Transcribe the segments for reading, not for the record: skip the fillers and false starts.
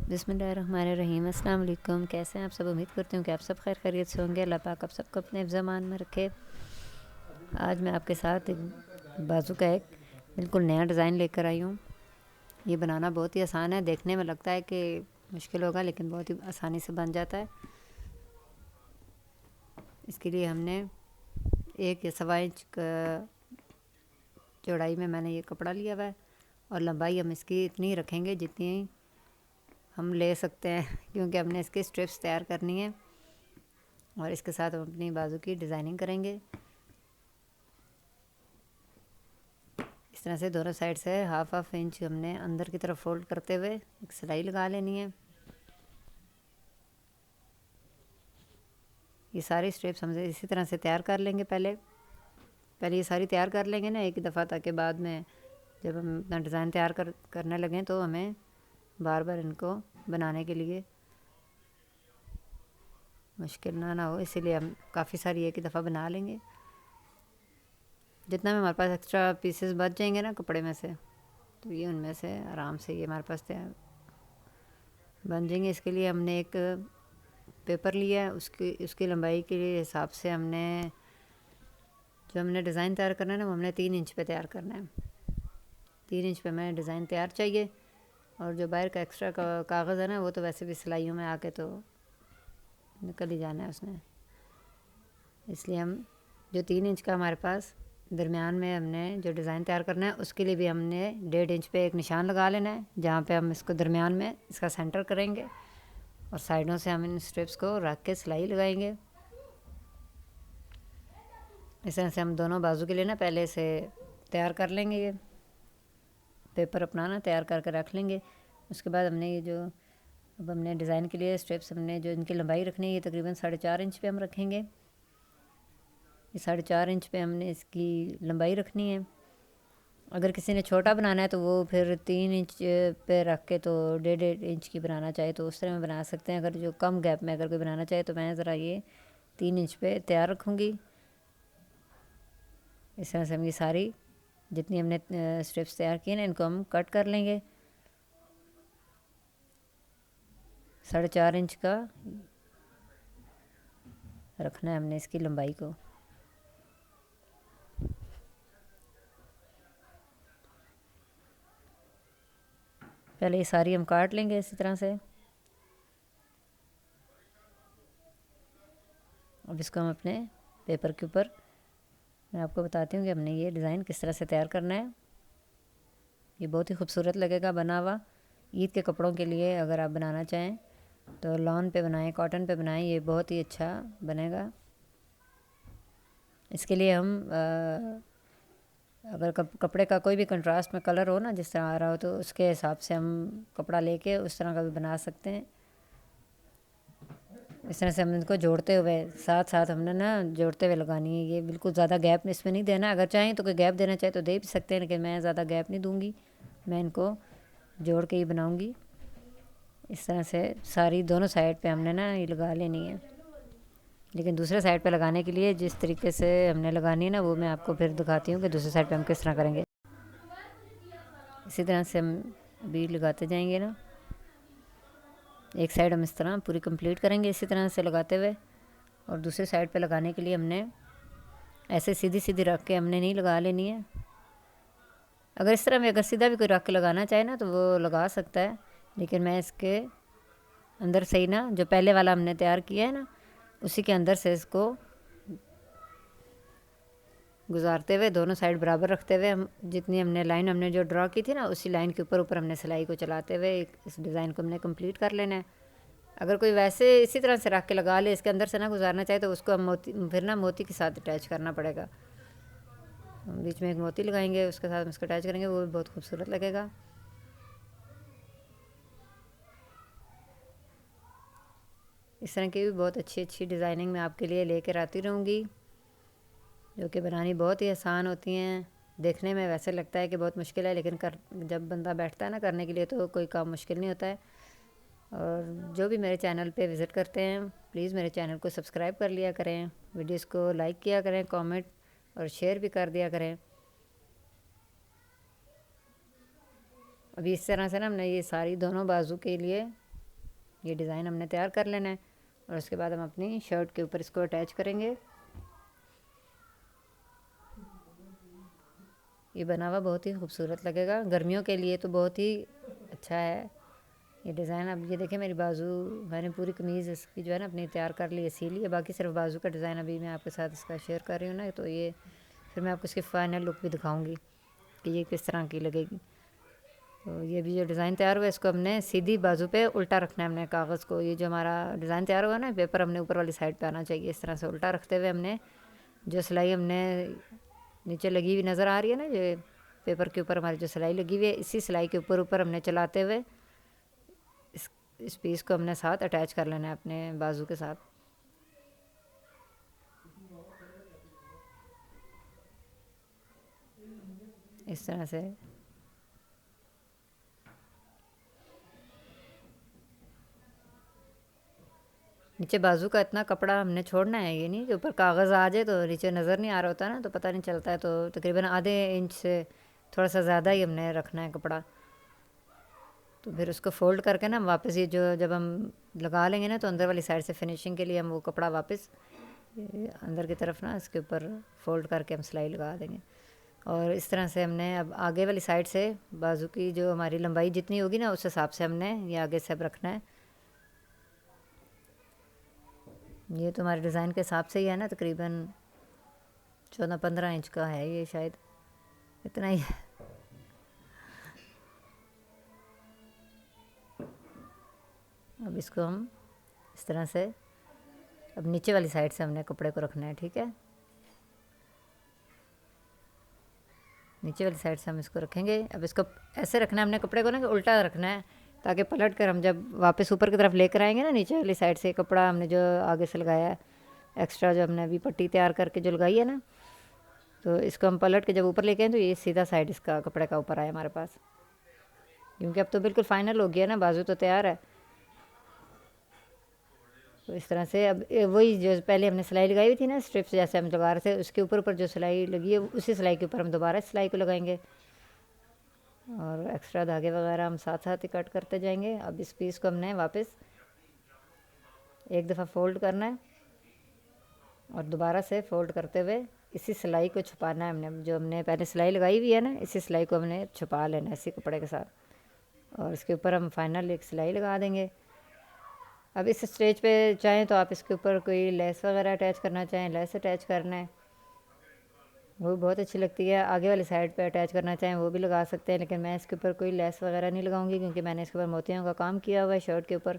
बिस्मिल्लाहिर्रहमानिर्रहीम। अस्सलाम वालेकुम। कैसे हैं आप सब? उम्मीद करती हूँ कि आप सब खैर खैरियत से होंगे। अल्लाह पाक आप सबको अपने ज़मान में रखे। आज मैं आपके साथ एक बाजू का एक बिल्कुल नया डिज़ाइन लेकर आई हूँ। ये बनाना बहुत ही आसान है। देखने में लगता है कि मुश्किल होगा, लेकिन बहुत ही आसानी से बन जाता है। इसके लिए हमने 1 या 1.25 इंच चौड़ाई में मैंने ये कपड़ा लिया हुआ है, और लंबाई हम इसकी इतनी रखेंगे जितनी हम ले सकते हैं, क्योंकि हमने इसके स्ट्रिप्स तैयार करनी है और इसके साथ हम अपनी बाजू की डिज़ाइनिंग करेंगे। इस तरह से दोनों साइड से हाफ इंच हमने अंदर की तरफ फोल्ड करते हुए एक सिलाई लगा लेनी है। ये सारी स्ट्रिप्स हम इसी तरह से तैयार कर लेंगे। पहले ये सारी तैयार कर लेंगे ना एक दफ़ा, ताकि बाद में जब हम अपना डिज़ाइन तैयार करने लगें तो हमें बार बार इनको बनाने के लिए मुश्किल ना हो। इसीलिए हम काफ़ी सारी एक ही दफ़ा बना लेंगे। जितना भी हमारे पास एक्स्ट्रा पीसेस बच जाएंगे ना कपड़े में से, तो ये उनमें से आराम से ये हमारे पास तैयार बन जाएंगे। इसके लिए हमने एक पेपर लिया है, उसकी लंबाई के हिसाब से हमने जो हमने डिज़ाइन तैयार करना है ना, वो हमने 3 इंच पे तैयार करना है। 3 इंच पे हमें डिज़ाइन तैयार चाहिए। और जो बाहर का एक्स्ट्रा कागज़ है ना, वो तो वैसे भी सिलाइयों में आके तो निकल ही जाना है उसने। इसलिए हम जो 3 इंच का हमारे पास दरमियान में हमने जो डिज़ाइन तैयार करना है, उसके लिए भी हमने 1.5 इंच पे एक निशान लगा लेना है, जहाँ पे हम इसको दरमियान में इसका सेंटर करेंगे और साइडों से हम इन स्ट्रिप्स को रख के सिलाई लगाएंगे। इस तरह से हम दोनों बाजू के लिए ना पहले से तैयार कर लेंगे। ये पेपर अपना ना तैयार करके रख लेंगे। उसके बाद हमने ये जो अब हमने डिज़ाइन के लिए स्ट्रिप्स हमने जो इनकी लंबाई रखनी है, ये तकरीबन 4.5 इंच पे हम रखेंगे। ये 4.5 इंच पे हमने इसकी लंबाई रखनी है। अगर किसी ने छोटा बनाना है तो वो फिर 3 इंच पे रख के तो 1.5 इंच की बनाना चाहे तो उस तरह में बना सकते हैं। अगर जो कम गैप में अगर कोई बनाना चाहे तो मैं ज़रा ये 3 इंच पे तैयार रखूँगी। इस तरह से हम ये सारी जितनी हमने स्ट्रिप्स तैयार की हैं ना, इनको हम कट कर लेंगे। 4.5 इंच का रखना है हमने इसकी लंबाई को। पहले ये सारी हम काट लेंगे इसी तरह से। अब इसको हम अपने पेपर के ऊपर मैं आपको बताती हूँ कि हमने ये डिज़ाइन किस तरह से तैयार करना है। ये बहुत ही खूबसूरत लगेगा बना हुआ। ईद के कपड़ों के लिए अगर आप बनाना चाहें तो लॉन पे बनाएं, कॉटन पे बनाएं, ये बहुत ही अच्छा बनेगा। इसके लिए हम अगर कपड़े का कोई भी कंट्रास्ट में कलर हो ना, जिस तरह आ रहा हो, तो उसके हिसाब से हम कपड़ा लेके उस तरह का भी बना सकते हैं। इस तरह से हम इनको जोड़ते हुए साथ साथ हमने ना जोड़ते हुए लगानी है। ये बिल्कुल ज़्यादा गैप इसमें नहीं देना। अगर चाहें तो कोई गैप देना चाहे तो दे भी सकते हैं, लेकिन मैं ज़्यादा गैप नहीं दूँगी। मैं इनको जोड़ के ही बनाऊँगी। इस तरह से सारी दोनों साइड पे हमने ना ये लगा लेनी है। लेकिन दूसरे साइड पे लगाने के लिए जिस तरीके से हमने लगानी है ना, वो मैं आपको फिर दिखाती हूँ कि दूसरे साइड पे हम किस तरह करेंगे। इसी तरह से हम अभी लगाते जाएंगे ना। एक साइड हम इस तरह पूरी कंप्लीट करेंगे इसी तरह से लगाते हुए, और दूसरे साइड पे लगाने के लिए हमने ऐसे सीधी सीधी रख के हमने नहीं लगा लेनी है। अगर इस तरह में अगर सीधा भी कोई रख के लगाना चाहे ना तो वो लगा सकता है, लेकिन मैं इसके अंदर से ही ना जो पहले वाला हमने तैयार किया है ना, उसी के अंदर से इसको गुजारते हुए दोनों साइड बराबर रखते हुए हम जितनी हमने लाइन हमने जो ड्रा की थी ना, उसी लाइन के ऊपर ऊपर हमने सिलाई को चलाते हुए इस डिज़ाइन को हमने कंप्लीट कर लेना है। अगर कोई वैसे इसी तरह से रख के लगा ले, इसके अंदर से ना गुजारना चाहे, तो उसको हम मोती फिर ना मोती के साथ अटैच करना पड़ेगा। हम बीच में एक मोती लगाएंगे, उसके साथ हम इसको अटैच करेंगे, वो भी बहुत खूबसूरत लगेगा। इस तरह की भी बहुत अच्छी अच्छी डिज़ाइनिंग मैं आपके लिए लेकर आती रहूँगी, जो कि बनानी बहुत ही आसान होती हैं। देखने में वैसे लगता है कि बहुत मुश्किल है, लेकिन जब बंदा बैठता है ना करने के लिए तो कोई काम मुश्किल नहीं होता है। और जो भी मेरे चैनल पे विज़िट करते हैं, प्लीज़ मेरे चैनल को सब्सक्राइब कर लिया करें, वीडियोस को लाइक किया करें, कमेंट और शेयर भी कर दिया करें। अभी इस तरह से ना हमने ये सारी दोनों बाजू के लिए ये डिज़ाइन हमने तैयार कर लेना है और उसके बाद हम अपनी शर्ट के ऊपर इसको अटैच करेंगे। ये बना हुआ बहुत ही खूबसूरत लगेगा, गर्मियों के लिए तो बहुत ही अच्छा है ये डिज़ाइन। अब ये देखें मेरी बाजू, मैंने पूरी कमीज़ इसकी जो है ना अपनी तैयार कर ली है, सी ली है, बाकी सिर्फ बाजू का डिज़ाइन अभी मैं आपके साथ इसका शेयर कर रही हूँ ना, तो ये फिर मैं आपको इसकी फ़ाइनल लुक भी दिखाऊंगी कि ये किस तरह की लगेगी। तो ये भी जो डिज़ाइन तैयार हुआ है इसको हमने सीधी बाजू पे उल्टा रखना है हमने कागज़ को। ये जो हमारा डिज़ाइन तैयार हुआ ना, पेपर हमने ऊपर वाली साइड पे आना चाहिए, इस तरह से उल्टा रखते हुए हमने जो सिलाई हमने नीचे लगी हुई नज़र आ रही है ना, ये पेपर के ऊपर हमारी जो सिलाई लगी हुई है, इसी सिलाई के ऊपर ऊपर हमने चलाते हुए इस पीस को हमने साथ अटैच कर लेना है अपने बाजू के साथ। इस तरह से नीचे बाजू का इतना कपड़ा हमने छोड़ना है, ये नहीं कि ऊपर कागज़ आ जाए तो नीचे नज़र नहीं आ रहा होता ना, तो पता नहीं चलता है। तो तकरीबन आधे इंच से थोड़ा सा ज़्यादा ही हमने रखना है कपड़ा। तो फिर उसको फ़ोल्ड करके ना वापस ये जो जब हम लगा लेंगे ना, तो अंदर वाली साइड से फिनिशिंग के लिए हम वो कपड़ा वापस अंदर की तरफ ना इसके ऊपर फ़ोल्ड करके हम सिलाई लगा देंगे। और इस तरह से हमने अब आगे वाली साइड से बाजू की जो हमारी लंबाई जितनी होगी ना, उस हिसाब से हमने ये आगे से अब रखना है। ये तो हमारे डिज़ाइन के हिसाब से ही है ना, तकरीबन 14-15 इंच का है ये, शायद इतना ही है। अब इसको हम इस तरह से अब नीचे वाली साइड से हमने कपड़े को रखना है, ठीक है। नीचे वाली साइड से हम इसको रखेंगे। अब इसको ऐसे रखना है हमने कपड़े को ना कि उल्टा रखना है, ताकि पलट कर हम जब वापस ऊपर की तरफ लेकर आएंगे ना, नीचे वाली साइड से कपड़ा हमने जो आगे से लगाया है एक्स्ट्रा, जो हमने अभी पट्टी तैयार करके जो लगाई है ना, तो इसको हम पलट के जब ऊपर लेके आए तो ये सीधा साइड इसका कपड़े का ऊपर आया हमारे पास, क्योंकि अब तो बिल्कुल फाइनल हो गया ना, बाजू तो तैयार है। तो इस तरह से अब वही जो पहले हमने सिलाई लगाई हुई थी ना, स्ट्रिप्स जैसे हम लगा रहे थे, उसके ऊपर ऊपर जो सिलाई लगी है उसी सिलाई के ऊपर हम दोबारा सिलाई को लगाएंगे और एक्स्ट्रा धागे वगैरह हम साथ साथ ही कट करते जाएंगे। अब इस पीस को हमने वापस एक दफ़ा फ़ोल्ड करना है और दोबारा से फ़ोल्ड करते हुए इसी सिलाई को छुपाना है हमने, जो हमने पहले सिलाई लगाई हुई है ना, इसी सिलाई को हमने छुपा लेना है इसी कपड़े के साथ और इसके ऊपर हम फाइनल एक सिलाई लगा देंगे। अब इस स्टेज पे चाहें तो आप इसके ऊपर कोई लेस वगैरह अटैच करना चाहें, लेस अटैच करना है, वो भी बहुत अच्छी लगती है। आगे वाली साइड पे अटैच करना चाहें वो भी लगा सकते हैं, लेकिन मैं इसके ऊपर कोई लेस वगैरह नहीं लगाऊंगी, क्योंकि मैंने इसके ऊपर मोतियों का काम किया हुआ है शर्ट के ऊपर।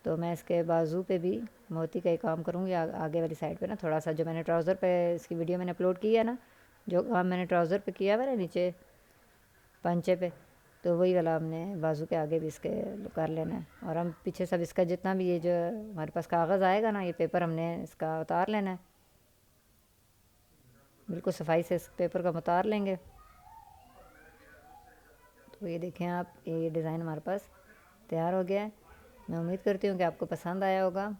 तो मैं इसके बाजू पे भी मोती का ही काम करूँगी, आगे वाली साइड पे ना थोड़ा सा, जो मैंने ट्राउज़र पे इसकी वीडियो मैंने अपलोड की है ना, जो काम मैंने ट्राउज़र पे किया हुआ है ना नीचे पंचे पे, तो वही वाला हमने बाजू के आगे भी इसके कर लेना है। और हम पीछे सब इसका जितना भी ये जो हमारे पास कागज़ आएगा ना, ये पेपर हमने इसका उतार लेना है, बिल्कुल सफाई से इस पेपर का उतार लेंगे। तो ये देखें आप, ये डिज़ाइन हमारे पास तैयार हो गया है। मैं उम्मीद करती हूँ कि आपको पसंद आया होगा।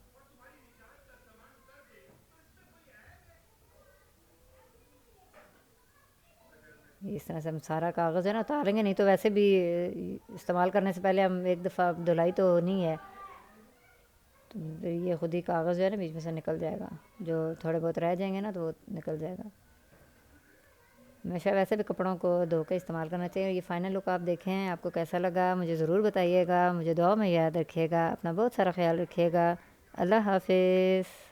इस तरह से हम सारा कागज़ है ना उतारेंगे, नहीं तो वैसे भी इस्तेमाल करने से पहले हम एक दफ़ा धुलाई तो नहीं है, तो फिर ये खुद ही कागज़ जो है ना बीच में से निकल जाएगा, जो थोड़े बहुत रह जाएंगे ना तो वो निकल जाएगा। हमेशा वैसे भी कपड़ों को धो के इस्तेमाल करना चाहिए। ये फ़ाइनल लुक आप देखें, आपको कैसा लगा मुझे ज़रूर बताइएगा, मुझे दुआ में याद रखिएगा, अपना बहुत सारा ख्याल रखिएगा। अल्लाह हाफिज़।